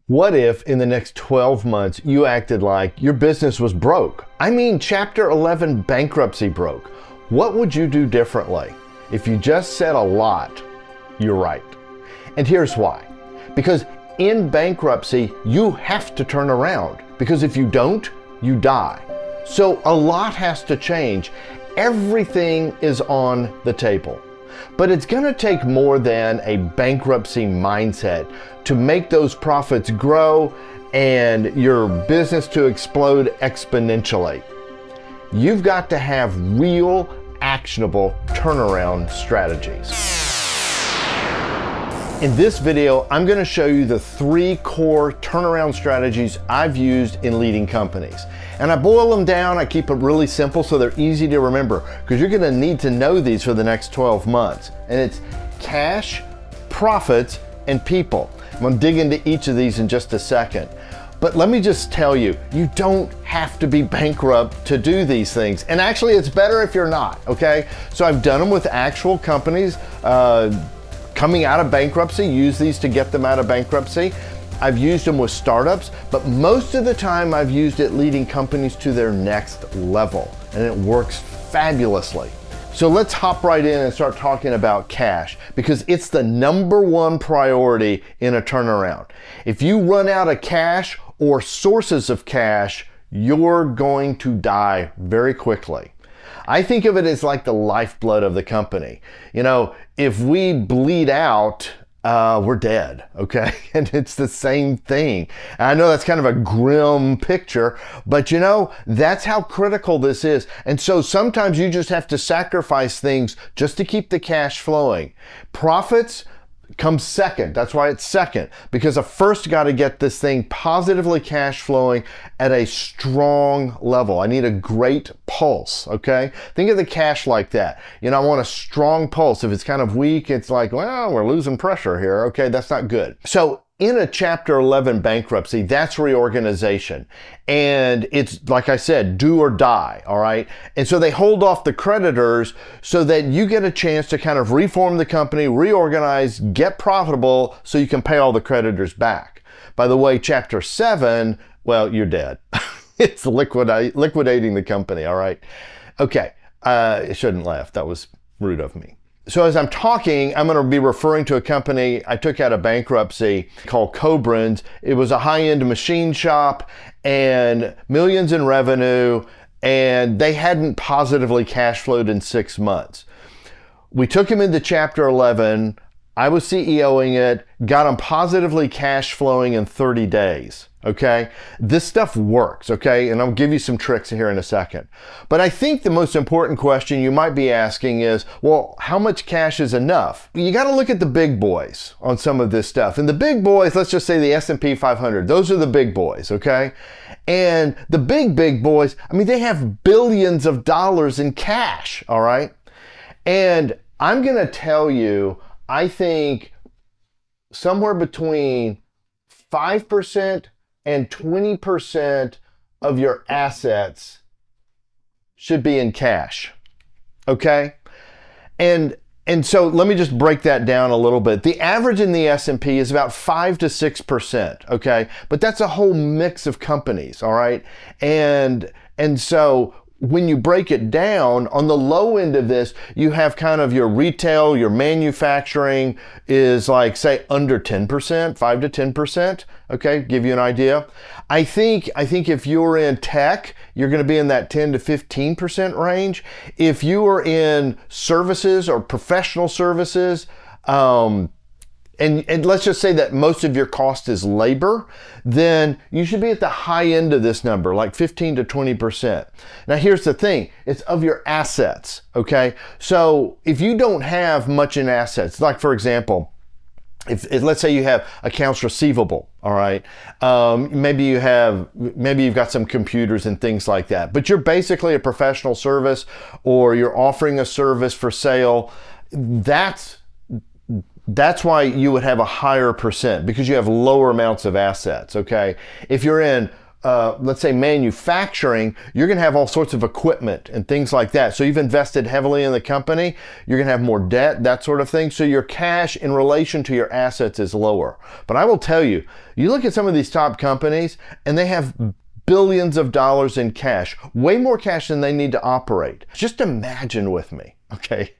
What if in the next 12 months you acted like your business was broke? I mean, Chapter 11 bankruptcy broke. What would you do differently? If you just said a lot, you're right. And here's why. Because in bankruptcy, you have to turn around. Because if you don't, you die. So a lot has to change. Everything is on the table. But it's going to take more than a bankruptcy mindset to make those profits grow and your business to explode exponentially. You've got to have real, actionable turnaround strategies. In this video, I'm going to show you the 3 core turnaround strategies I've used in leading companies. And I boil them down, I keep it really simple so they're easy to remember, because you're going to need to know these for the next 12 months. And it's cash, profits, and people. I'm going to dig into each of these in just a second. But let me just tell you, you don't have to be bankrupt to do these things. And actually, it's better if you're not, okay? So I've done them with actual companies coming out of bankruptcy, use these to get them out of bankruptcy. I've used them with startups, but most of the time I've used it leading companies to their next level, and it works fabulously. So let's hop right in and start talking about cash, because it's the #1 priority in a turnaround. If you run out of cash or sources of cash, you're going to die very quickly. I think of it as like the lifeblood of the company. You know, if we bleed out, we're dead, okay? And it's the same thing. And I know that's kind of a grim picture, but you know, that's how critical this is. And so sometimes you just have to sacrifice things just to keep the cash flowing. Profits comes second. That's why it's second, because I first got to get this thing positively cash flowing at a strong level. I need a great pulse, okay? Think of the cash like that. You know, I want a strong pulse. If it's kind of weak, it's like, well, we're losing pressure here. Okay, that's not good. So in a Chapter 11 bankruptcy, that's reorganization. And it's, like I said, do or die, all right? And so they hold off the creditors so that you get a chance to kind of reform the company, reorganize, get profitable so you can pay all the creditors back. By the way, Chapter 7, well, you're dead. It's liquidating the company, all right? Okay, I shouldn't laugh. That was rude of me. So as I'm talking, I'm going to be referring to a company I took out of bankruptcy called Cobrans. It was a high-end machine shop and millions in revenue, and they hadn't positively cash flowed in 6 months. We took them into Chapter 11. I was CEOing it, got them positively cash flowing in 30 days. Okay, this stuff works, okay? And I'll give you some tricks here in a second. But I think the most important question you might be asking is, well, how much cash is enough? You got to look at the big boys on some of this stuff. And the big boys, let's just say the S&P 500, those are the big boys, okay? And the big boys, I mean, they have billions of dollars in cash, all right? And I'm going to tell you, I think somewhere between 5% and 20% of your assets should be in cash, okay? And so let me just break that down a little bit. The average in the S&P is about 5 to 6%, okay? But that's a whole mix of companies, all right? And so when you break it down, on the low end of this, you have kind of your retail, your manufacturing is like, say, under 10%, 5 to 10%, okay? Give you an idea. I think if you're in tech, you're going to be in that 10 to 15% range. If you are in services or professional services, and let's just say that most of your cost is labor, then you should be at the high end of this number, like 15 to 20%. Now here's the thing, it's of your assets, okay? So if you don't have much in assets, like for example, if let's say you have accounts receivable, all right, maybe you've got some computers and things like that, but you're basically a professional service or you're offering a service for sale, that's why you would have a higher percent, because you have lower amounts of assets, okay? If you're in let's say manufacturing, you're going to have all sorts of equipment and things like that. So you've invested heavily in the company, you're going to have more debt, that sort of thing. So your cash in relation to your assets is lower. But I will tell you, you look at some of these top companies and they have billions of dollars in cash, way more cash than they need to operate. Just imagine with me, okay?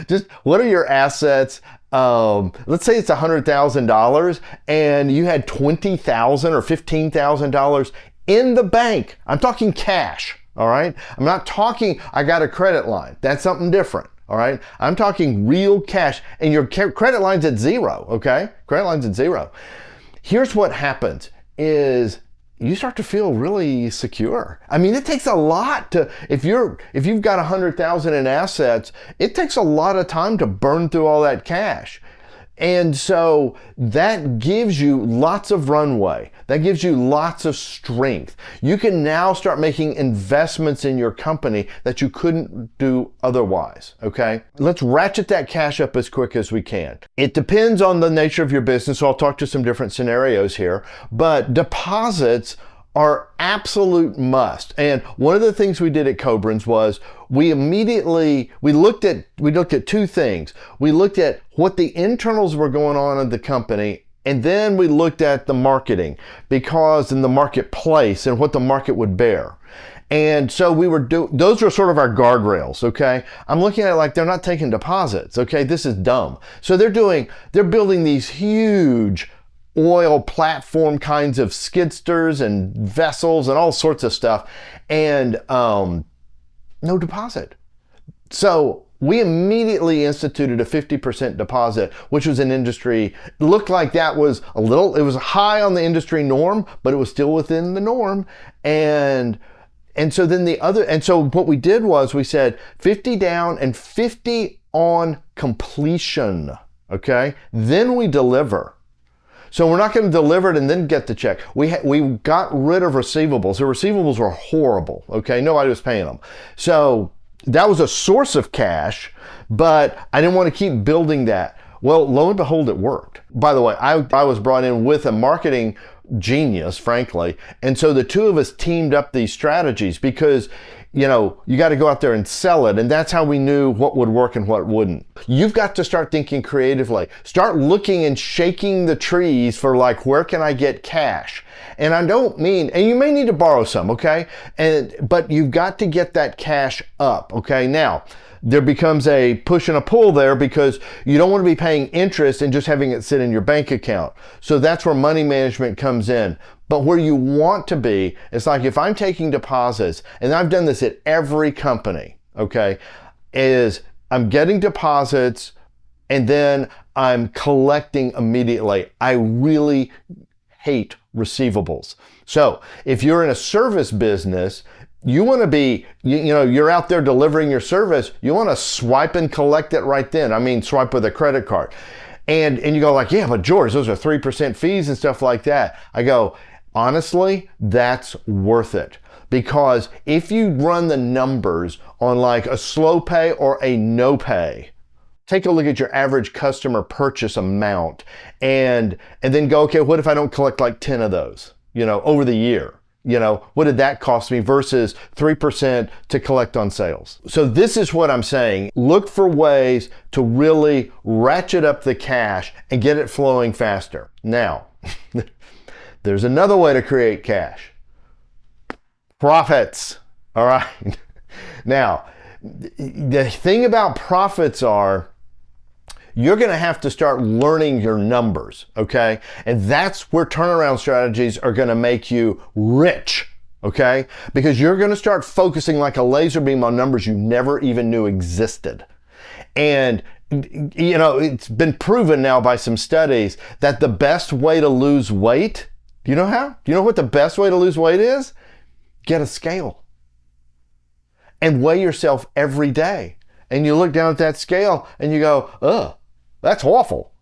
Just what are your assets? Let's say it's $100,000 and you had $20,000 or $15,000 in the bank. I'm talking cash, all right? I'm not talking, I got a credit line. That's something different, all right? I'm talking real cash and your credit line's at zero, okay? Credit line's at zero. Here's what happens is you start to feel really secure. I mean, it takes a lot to, if you've got 100,000 in assets, it takes a lot of time to burn through all that cash. And so that gives you lots of runway. That gives you lots of strength. You can now start making investments in your company that you couldn't do otherwise, okay? Let's ratchet that cash up as quick as we can. It depends on the nature of your business, so I'll talk to some different scenarios here, but deposits are absolute must. And one of the things we did at Cobrans was we looked at two things. We looked at what the internals were going on in the company, and then we looked at the marketing in the marketplace and what the market would bear. And so those were sort of our guardrails, okay? I'm looking at it like they're not taking deposits, okay? This is dumb. So they're building these huge oil platform kinds of skidsters and vessels and all sorts of stuff, and no deposit. So we immediately instituted a 50% deposit, which was an industry, looked like that was it was high on the industry norm, but it was still within the norm. And so what we did was we said 50 down and 50 on completion, okay? Then we deliver. So we're not going to deliver it and then get the check. We got rid of receivables. The receivables were horrible, okay? Nobody was paying them. So that was a source of cash, but I didn't want to keep building that. Well, lo and behold, it worked. By the way, I was brought in with a marketing genius, frankly. And so the two of us teamed up these strategies because, you got to go out there and sell it. And that's how we knew what would work and what wouldn't. You've got to start thinking creatively. Start looking and shaking the trees for where can I get cash? And I don't mean, and you may need to borrow some, okay? But you've got to get that cash up, okay? Now, there becomes a push and a pull there because you don't want to be paying interest and just having it sit in your bank account. So that's where money management comes in. But where you want to be, it's like if I'm taking deposits, and I've done this at every company, okay, is I'm getting deposits and then I'm collecting immediately. I really hate receivables. So if you're in a service business, you want to be, you're out there delivering your service, you want to swipe and collect it right then. I mean, swipe with a credit card. And you go yeah, but George, those are 3% fees and stuff like that. I go, honestly, that's worth it. Because if you run the numbers on a slow pay or a no pay, take a look at your average customer purchase amount and then go, okay, what if I don't collect 10 of those, over the year? What did that cost me versus 3% to collect on sales? So this is what I'm saying. Look for ways to really ratchet up the cash and get it flowing faster. Now, there's another way to create cash. Profits, all right? Now, the thing about profits are, you're going to have to start learning your numbers, okay? And that's where turnaround strategies are going to make you rich, okay? Because you're going to start focusing like a laser beam on numbers you never even knew existed. And, it's been proven now by some studies that the best way to lose weight, do you know how? Do you know what the best way to lose weight is? Get a scale and weigh yourself every day. And you look down at that scale and you go, ugh, that's awful.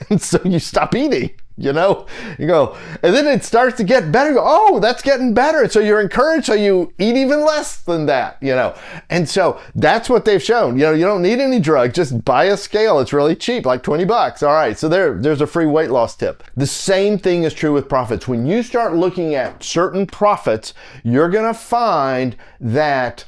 And so you stop eating. You know, you go, and then it starts to get better. You go, oh, that's getting better. And so you're encouraged, so you eat even less than that, you know. And so that's what they've shown. You know, you don't need any drug, just buy a scale. It's really cheap, like 20 bucks. All right, so there's a free weight loss tip. The same thing is true with profits. When you start looking at certain profits, you're gonna find that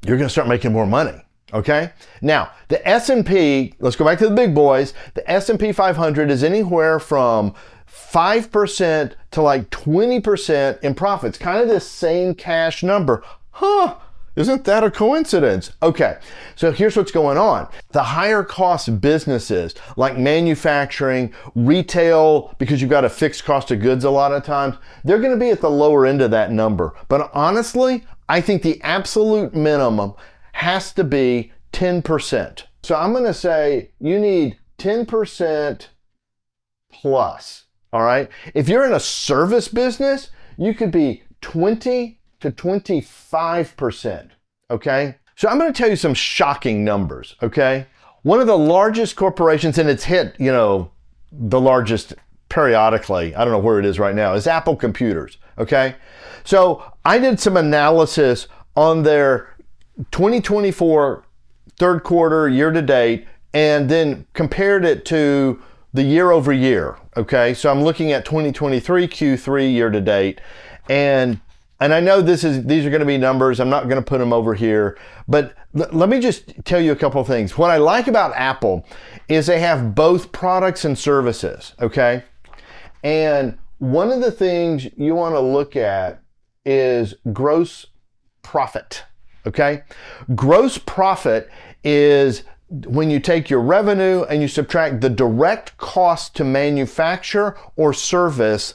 you're gonna start making more money. Okay, now the S&P, let's go back to the big boys. The S&P 500 is anywhere from 5% to like 20% in profits, kind of the same cash number. Huh, isn't that a coincidence? Okay, so here's what's going on. The higher cost businesses like manufacturing, retail, because you've got a fixed cost of goods a lot of times, they're gonna be at the lower end of that number. But honestly, I think the absolute minimum has to be 10%. So I'm going to say you need 10% plus. All right. If you're in a service business, you could be 20 to 25%. Okay. So I'm going to tell you some shocking numbers. Okay. One of the largest corporations, and it's hit, you know, the largest periodically, I don't know where it is right now, is Apple Computers. Okay. So I did some analysis on their 2024 third quarter year to date, and then compared it to the year over year. Okay, so I'm looking at 2023 Q3 year to date, and I know these are going to be numbers. I'm not going to put them over here, but let me just tell you a couple of things. What I like about Apple is they have both products and services. Okay, and one of the things you want to look at is gross profit. Okay, gross profit is when you take your revenue and you subtract the direct cost to manufacture or service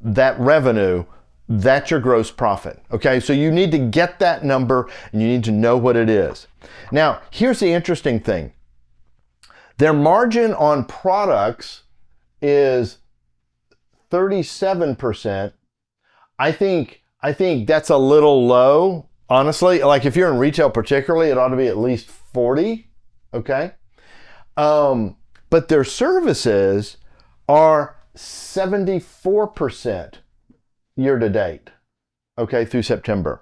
that revenue. That's your gross profit. Okay, so you need to get that number and you need to know what it is. Now, here's the interesting thing. Their margin on products is 37%. I think that's a little low. Honestly, like if you're in retail particularly, it ought to be at least 40, okay? But their services are 74% year to date, okay, through September.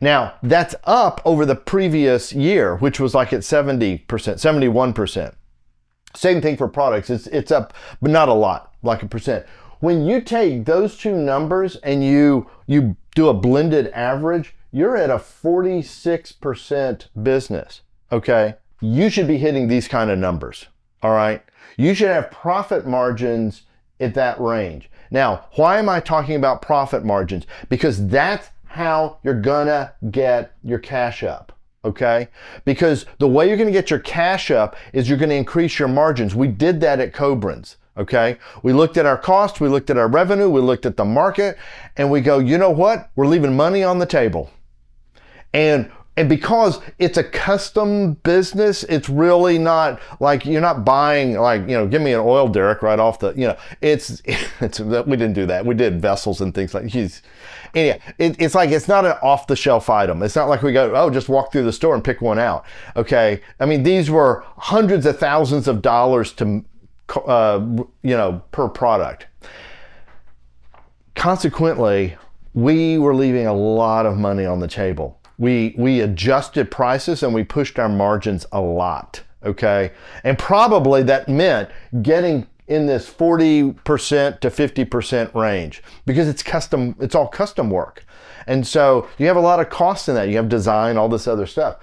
Now, that's up over the previous year, which was like at 70%, 71%. Same thing for products, it's up, but not a lot, like a percent. When you take those two numbers and you do a blended average, you're at a 46% business, okay? You should be hitting these kind of numbers, all right? You should have profit margins at that range. Now, why am I talking about profit margins? Because that's how you're gonna get your cash up, okay? Because the way you're gonna get your cash up is you're gonna increase your margins. We did that at Cobrans. Okay, we looked at our cost, we looked at our revenue, we looked at the market, and we go, you know what? We're leaving money on the table. And because it's a custom business, it's really not like you're not buying like, you know, give me an oil derrick right off the, you know, it's we didn't do that. We did vessels and things like that. Anyway, it's like it's not an off the shelf item. It's not like we go, oh, just walk through the store and pick one out. Okay, I mean, these were hundreds of thousands of dollars to you know, per product. Consequently, we were leaving a lot of money on the table. We adjusted prices and we pushed our margins a lot, okay? And probably that meant getting in this 40% to 50% range because it's all custom work. And so you have a lot of costs in that. You have design, all this other stuff.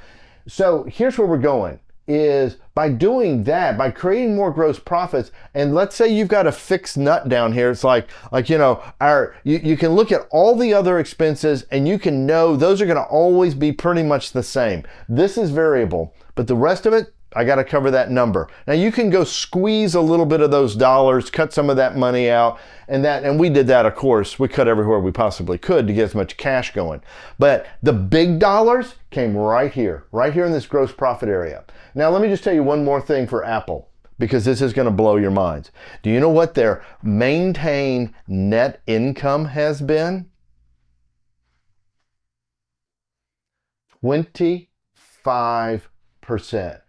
So here's where we're going. Is by doing that, by creating more gross profits, and let's say you've got a fixed nut down here, it's like you know, you can look at all the other expenses and you can know those are gonna always be pretty much the same. This is variable, but the rest of it, I gotta cover that number. Now you can go squeeze a little bit of those dollars, cut some of that money out, and we did that, of course. We cut everywhere we possibly could to get as much cash going. But the big dollars came right here in this gross profit area. Now let me just tell you one more thing for Apple, because this is gonna blow your minds. Do you know what their maintained net income has been? 25%.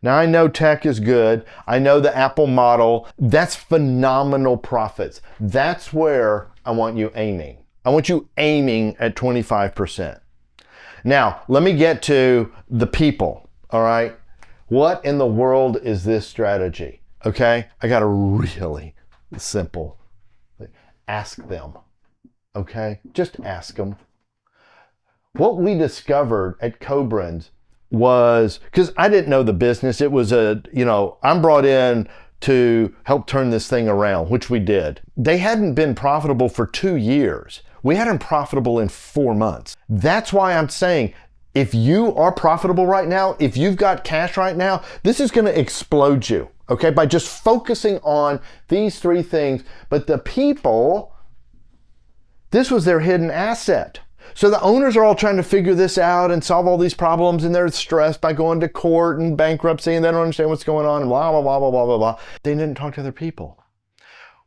Now I know tech is good. I know the Apple model. That's phenomenal profits. That's where I want you aiming. I want you aiming at 25%. Now, let me get to the people, all right? What in the world is this strategy? Okay, I got a really simple, ask them, okay? Just ask them. What we discovered at Cobrins was, because I didn't know the business, it was I'm brought in to help turn this thing around, which we did. They hadn't been profitable for 2 years. We had them profitable in 4 months. That's why I'm saying, if you are profitable right now, if you've got cash right now, this is going to explode you, okay? By just focusing on these 3 things. But the people, this was their hidden asset. So the owners are all trying to figure this out and solve all these problems, and they're stressed by going to court and bankruptcy, and they don't understand what's going on, and blah, blah, blah, blah, blah, blah, blah. They didn't talk to other people.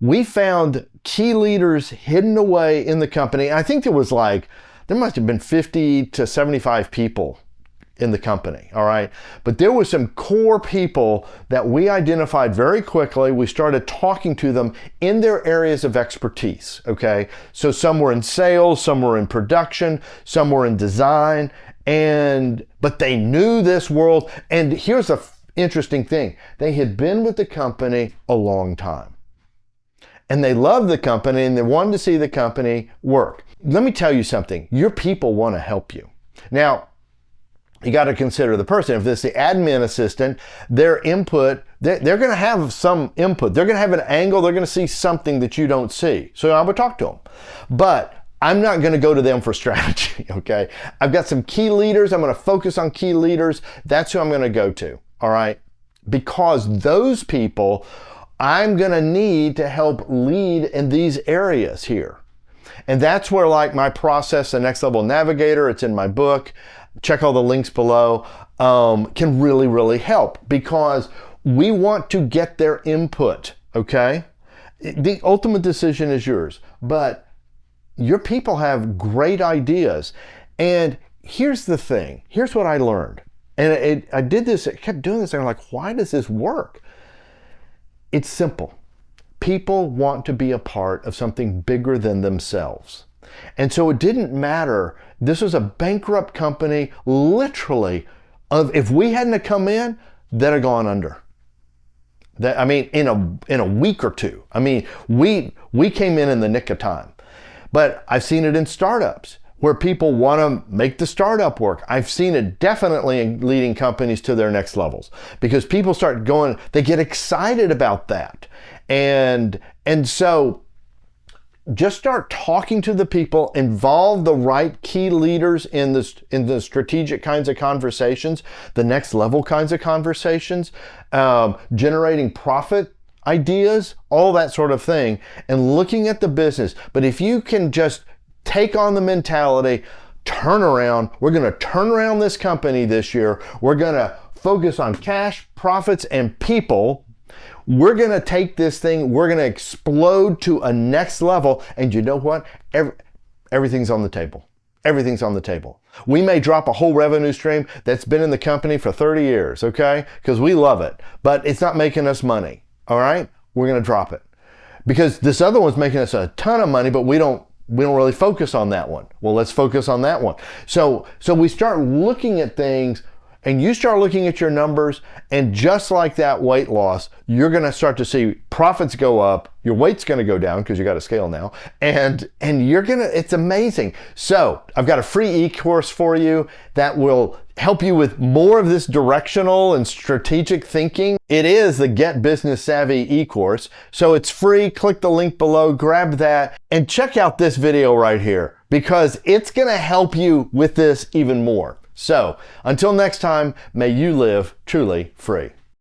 We found key leaders hidden away in the company. I think there must have been 50 to 75 people in the company, all right? But there were some core people that we identified very quickly. We started talking to them in their areas of expertise, okay? So some were in sales, some were in production, some were in design, but they knew this world. And here's the interesting thing. They had been with the company a long time. And they loved the company, and they wanted to see the company work. Let me tell you something. Your people want to help you. Now, you got to consider the person. If this is the admin assistant, their input, they're going to have some input. They're going to have an angle. They're going to see something that you don't see. So I would talk to them. But I'm not going to go to them for strategy, okay? I've got some key leaders. I'm going to focus on key leaders. That's who I'm going to go to, all right? Because those people I'm going to need to help lead in these areas here. And that's where, like, my process, the Next Level Navigator, it's in my book. Check all the links below, can really, really help, because we want to get their input, okay? The ultimate decision is yours, but your people have great ideas. And here's the thing. Here's what I learned. And I did this, I kept doing this, and I'm like, why does this work? It's simple. People want to be a part of something bigger than themselves. And so it didn't matter. This was a bankrupt company, literally. If we hadn't come in, they'd have gone under. In a week or two. We came in the nick of time. But I've seen it in startups where people want to make the startup work. I've seen it definitely in leading companies to their next levels, because people start going, they get excited about that. And so just start talking to the people, involve the right key leaders in the strategic kinds of conversations, the next level kinds of conversations, generating profit ideas, all that sort of thing, and looking at the business. But if you can just take on the mentality, turn around, we're going to turn around this company this year. We're going to focus on cash, profits, and people. We're going to take this thing, we're going to explode to a next level. And you know what? Everything's on the table. Everything's on the table. We may drop a whole revenue stream that's been in the company for 30 years, okay? Because we love it, but it's not making us money, all right? We're going to drop it. Because this other one's making us a ton of money, but we don't really focus on that one. Well, let's focus on that one. So we start looking at things, and you start looking at your numbers, and just like that weight loss, you're going to start to see profits go up, your weight's going to go down because you got a scale now, and you're going to, it's amazing. So I've got a free e-course for you that will help you with more of this directional and strategic thinking. It is the Get Business Savvy e-course. So it's free. Click the link below, grab that, and check out this video right here, because it's going to help you with this even more. So until next time, may you live truly free.